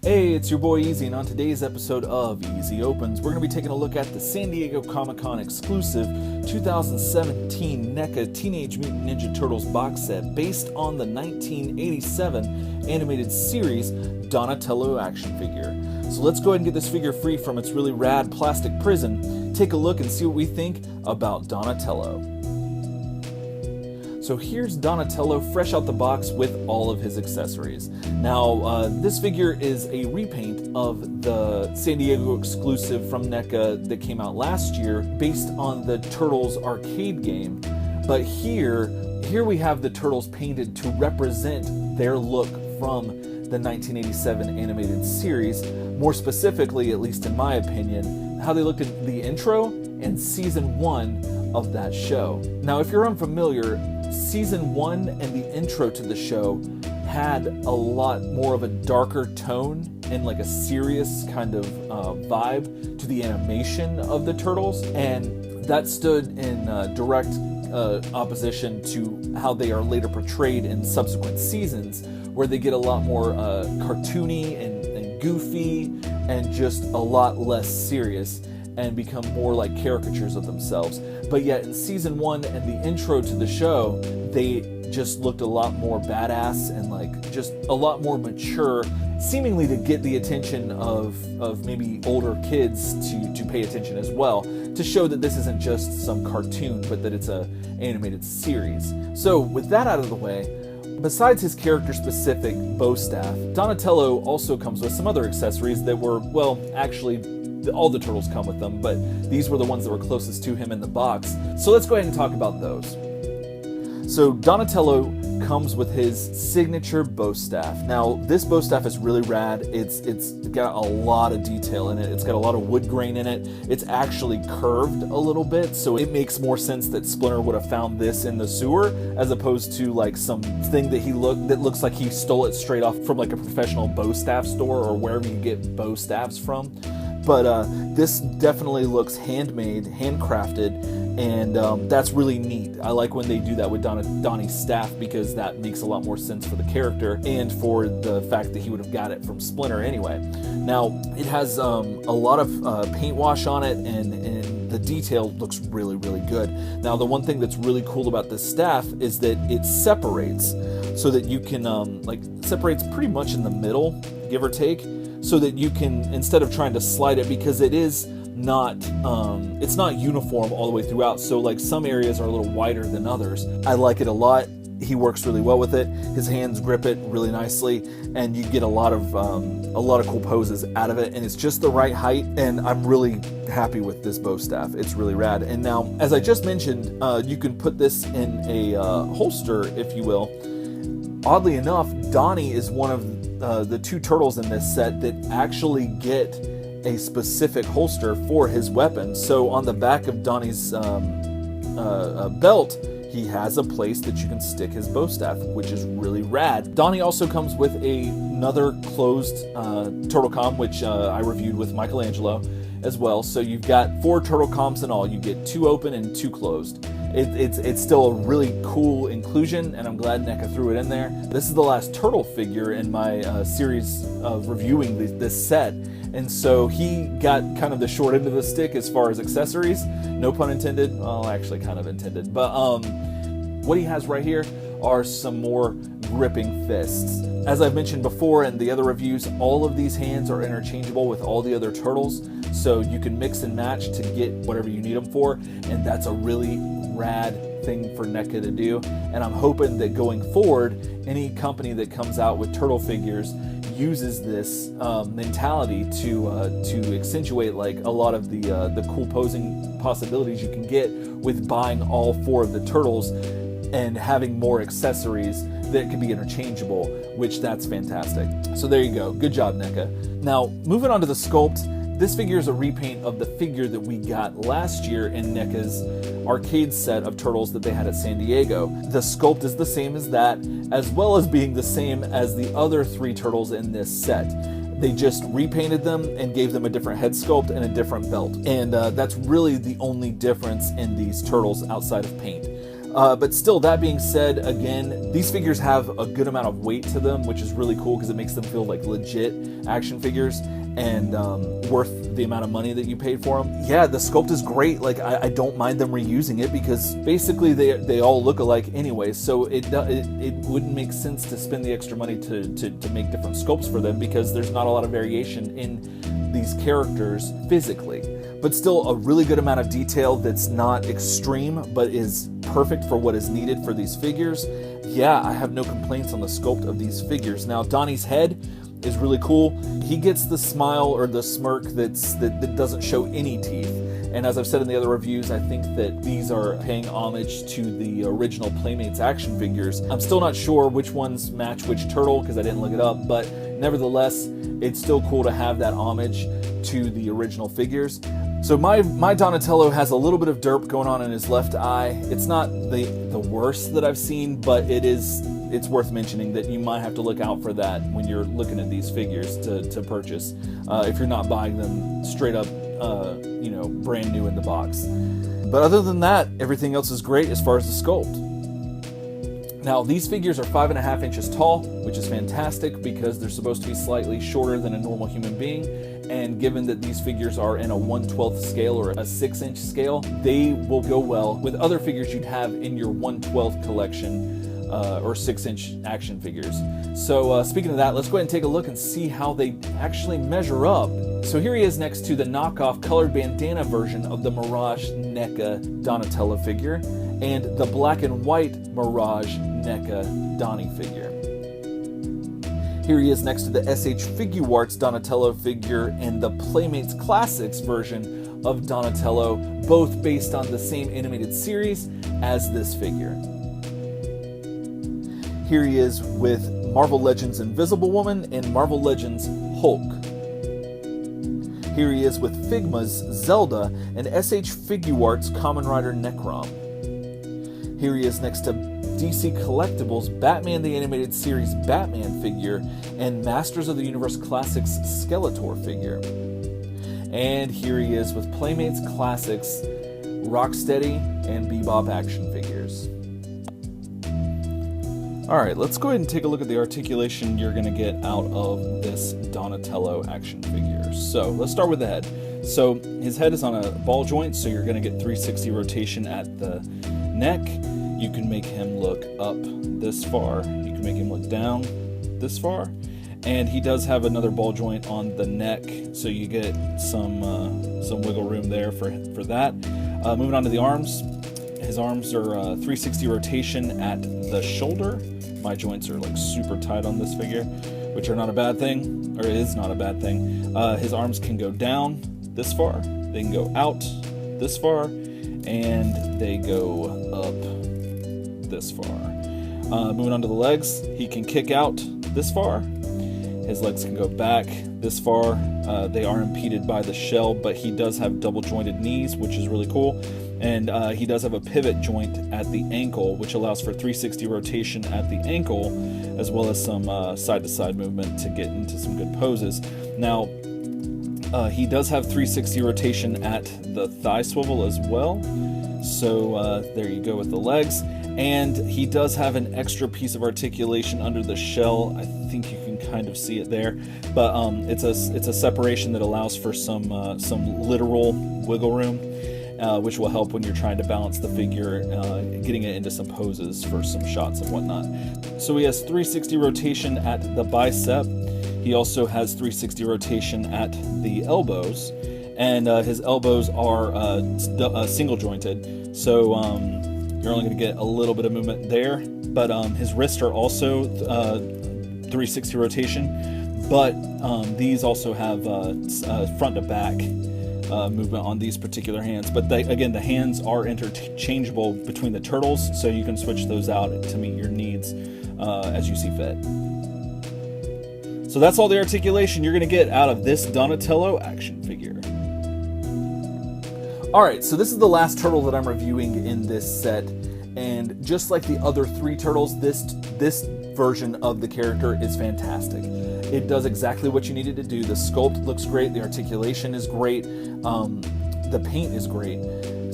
Hey, it's your boy Easy, and on today's episode of Easy Opens, we're going to be taking a look at the San Diego Comic-Con exclusive 2017 Neca Teenage Mutant Ninja Turtles box set based on the 1987 animated series Donatello action figure. So let's go ahead and get this figure free from its really rad plastic prison, take a look and see what we think about Donatello. So here's Donatello fresh out the box with all of his accessories. Now, this figure is a repaint of the San Diego exclusive from NECA that came out last year based on the Turtles arcade game. But here we have the Turtles painted to represent their look from the 1987 animated series. More specifically, at least in my opinion, how they looked at the intro and season 1 of that show. Now, if you're unfamiliar, Season 1 and the intro to the show had a lot more of a darker tone and like a serious kind of vibe to the animation of the Turtles, and that stood in direct opposition to how they are later portrayed in subsequent seasons, where they get a lot more cartoony and goofy and just a lot less serious and become more like caricatures of themselves. But yet in season 1 and the intro to the show, they just looked a lot more badass and like just a lot more mature, seemingly to get the attention of maybe older kids to pay attention as well, to show that this isn't just some cartoon, but that it's a animated series. So with that out of the way, besides his character-specific bow staff, Donatello also comes with some other accessories that were, well, actually, all the Turtles come with them, but these were the ones that were closest to him in the box. So let's go ahead and talk about those. So Donatello comes with his signature bow staff. Now, this bow staff is really rad. It's got a lot of detail in it. It's got a lot of wood grain in it. It's actually curved a little bit, so it makes more sense that Splinter would have found this in the sewer as opposed to like some thing that looks like he stole it straight off from like a professional bow staff store or wherever you get bow staffs from. But this definitely looks handmade, handcrafted, and that's really neat. I like when they do that with Donnie's staff because that makes a lot more sense for the character and for the fact that he would have got it from Splinter anyway. Now, it has a lot of paint wash on it, and the detail looks really, really good. Now, the one thing that's really cool about this staff is that it separates so that you can, separates pretty much in the middle, give or take, so that you can, instead of trying to slide it, because it is not, it's not uniform all the way throughout, so like some areas are a little wider than others. I like it a lot. He works really well with it. His hands grip it really nicely, and you get a lot of cool poses out of it, and it's just the right height, and I'm really happy with this bow staff. It's really rad. And now, as I just mentioned, you can put this in a holster, if you will. Oddly enough, Donnie is one of the two Turtles in this set that actually get a specific holster for his weapon. So on the back of Donnie's belt, he has a place that you can stick his bow staff, which is really rad. Donnie also comes with another closed Turtle Com, which I reviewed with Michelangelo as well. So you've got 4 Turtle Coms in all. You get 2 open and 2 closed. It's still a really cool inclusion, and I'm glad NECA threw it in there. This is the last Turtle figure in my series of reviewing this set, and so he got kind of the short end of the stick as far as accessories. No pun intended. Well, actually kind of intended. But what he has right here are some more gripping fists. As I've mentioned before in the other reviews, all of these hands are interchangeable with all the other Turtles, so you can mix and match to get whatever you need them for, and that's a really rad thing for NECA to do. And I'm hoping that going forward, any company that comes out with Turtle figures uses this mentality to accentuate like a lot of the cool posing possibilities you can get with buying all 4 of the Turtles and having more accessories that can be interchangeable, which that's fantastic. So there you go. Good job, NECA. Now, moving on to the Sculpt. This figure is a repaint of the figure that we got last year in NECA's arcade set of Turtles that they had at San Diego. The Sculpt is the same as that, as well as being the same as the other 3 Turtles in this set. They just repainted them and gave them a different head sculpt and a different belt. And that's really the only difference in these Turtles outside of paint. But still, that being said, again, these figures have a good amount of weight to them, which is really cool because it makes them feel like legit action figures and worth the amount of money that you paid for them. Yeah, the sculpt is great. Like, I don't mind them reusing it because basically they all look alike anyway, so it wouldn't make sense to spend the extra money to make different sculpts for them because there's not a lot of variation in these characters physically. But still a really good amount of detail that's not extreme, but is perfect for what is needed for these figures. Yeah, I have no complaints on the sculpt of these figures. Now, Donnie's head is really cool. He gets the smile or the smirk that doesn't show any teeth. And as I've said in the other reviews, I think that these are paying homage to the original Playmates action figures. I'm still not sure which ones match which turtle because I didn't look it up, but nevertheless, it's still cool to have that homage to the original figures. So my Donatello has a little bit of derp going on in his left eye. It's not the worst that I've seen, but it's worth mentioning that you might have to look out for that when you're looking at these figures to purchase, if you're not buying them straight up, brand new in the box. But other than that, everything else is great as far as the sculpt. Now, these figures are 5.5 inches tall, which is fantastic because they're supposed to be slightly shorter than a normal human being. And given that these figures are in a 1/12 scale or a 6-inch scale, they will go well with other figures you'd have in your 1/12 collection or 6-inch action figures. So speaking of that, let's go ahead and take a look and see how they actually measure up. So here he is next to the knockoff colored bandana version of the Mirage Neca Donatello figure and the black and white Mirage Neca Donnie figure. Here he is next to the SH Figuarts Donatello figure and the Playmates Classics version of Donatello, both based on the same animated series as this figure. Here he is with Marvel Legends Invisible Woman and Marvel Legends Hulk. Here he is with Figma's Zelda and SH Figuarts Kamen Rider Necrom. Here he is next to DC Collectibles Batman the Animated Series Batman figure and Masters of the Universe Classics Skeletor figure. And here he is with Playmates Classics Rocksteady and Bebop action figures. Alright, let's go ahead and take a look at the articulation you're going to get out of this Donatello action figure. So let's start with the head. So his head is on a ball joint, so you're going to get 360 rotation at the neck. You can make him look up this far. You can make him look down this far. And he does have another ball joint on the neck, so you get some wiggle room there for that. Moving on to the arms. His arms are 360 rotation at the shoulder. My joints are like super tight on this figure, which are not a bad thing, or is not a bad thing. His arms can go down this far. They can go out this far, and they go up this far. Moving on to the legs, he can kick out this far. His legs can go back this far. They are impeded by the shell, but he does have double jointed knees, which is really cool. And he does have a pivot joint at the ankle, which allows for 360 rotation at the ankle, as well as some side-to-side movement to get into some good poses. Now, he does have 360 rotation at the thigh swivel as well. So there you go with the legs. And he does have an extra piece of articulation under the shell. I think you can kind of see it there, but it's a separation that allows for some literal wiggle room, which will help when you're trying to balance the figure, getting it into some poses for some shots and whatnot. So he has 360 rotation at the bicep. He also has 360 rotation at the elbows, and his elbows are single jointed. So you're only going to get a little bit of movement there, but his wrists are also 360 rotation, but these also have front to back movement on these particular hands. But again, the hands are interchangeable between the turtles, so you can switch those out to meet your needs as you see fit. So that's all the articulation you're going to get out of this Donatello action figure. Alright, so this is the last turtle that I'm reviewing in this set, and just like the other 3 turtles, this version of the character is fantastic. It does exactly what you needed to do. The sculpt looks great, the articulation is great, the paint is great.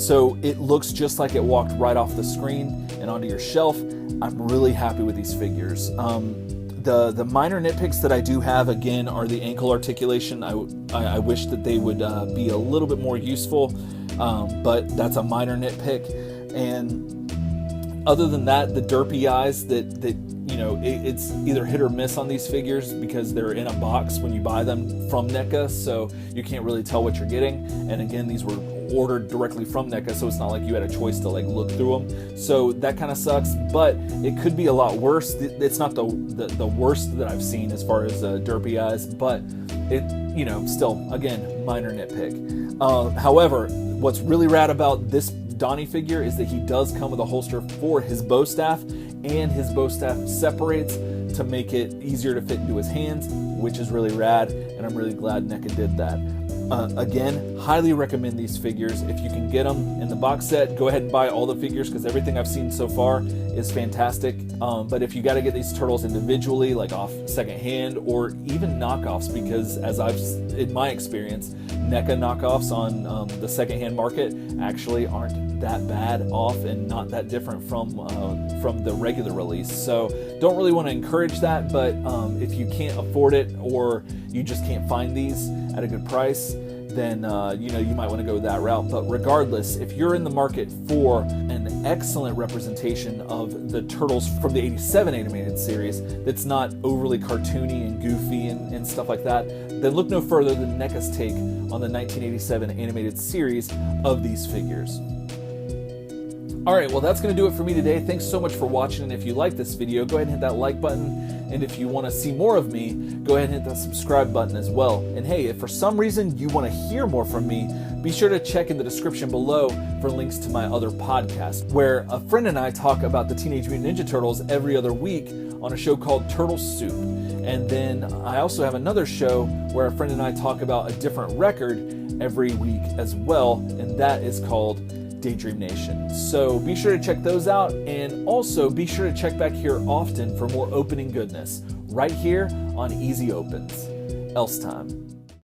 So it looks just like it walked right off the screen, and onto your shelf. I'm really happy with these figures. The minor nitpicks that I do have, again, are the ankle articulation. I wish that they would be a little bit more useful, but that's a minor nitpick. And other than that, the derpy eyes that you know, it's either hit or miss on these figures because they're in a box when you buy them from Neca, so you can't really tell what you're getting. And again, these were ordered directly from Neca, so it's not like you had a choice to like look through them. So that kind of sucks, but it could be a lot worse. It's not the worst that I've seen as far as derpy eyes, but it, you know, still, again, minor nitpick. However, what's really rad about this Donnie figure is that he does come with a holster for his bow staff, and his bow staff separates to make it easier to fit into his hands, which is really rad, and I'm really glad Neca did that. Again, highly recommend these figures. If you can get them in the box set, go ahead and buy all the figures because everything I've seen so far is fantastic. But if you got to get these turtles individually, like off secondhand or even knockoffs, because as in my experience, Neca knockoffs on the secondhand market actually aren't that bad off and not that different from the regular release. So don't really want to encourage that, but if you can't afford it or you just can't find these at a good price, then you know, you might want to go that route. But regardless, if you're in the market for an excellent representation of the Turtles from the 87 animated series that's not overly cartoony and goofy and stuff like that, then look no further than Neca's take on the 1987 animated series of these figures. Alright, well that's going to do it for me today. Thanks so much for watching, and if you like this video, go ahead and hit that like button, and if you want to see more of me, go ahead and hit that subscribe button as well. And hey, if for some reason you want to hear more from me, be sure to check in the description below for links to my other podcast, where a friend and I talk about the Teenage Mutant Ninja Turtles every other week on a show called Turtle Soup. And then I also have another show where a friend and I talk about a different record every week as well, and that is called Daydream Nation. So be sure to check those out, and also be sure to check back here often for more opening goodness, right here on Easy Opens. Else time.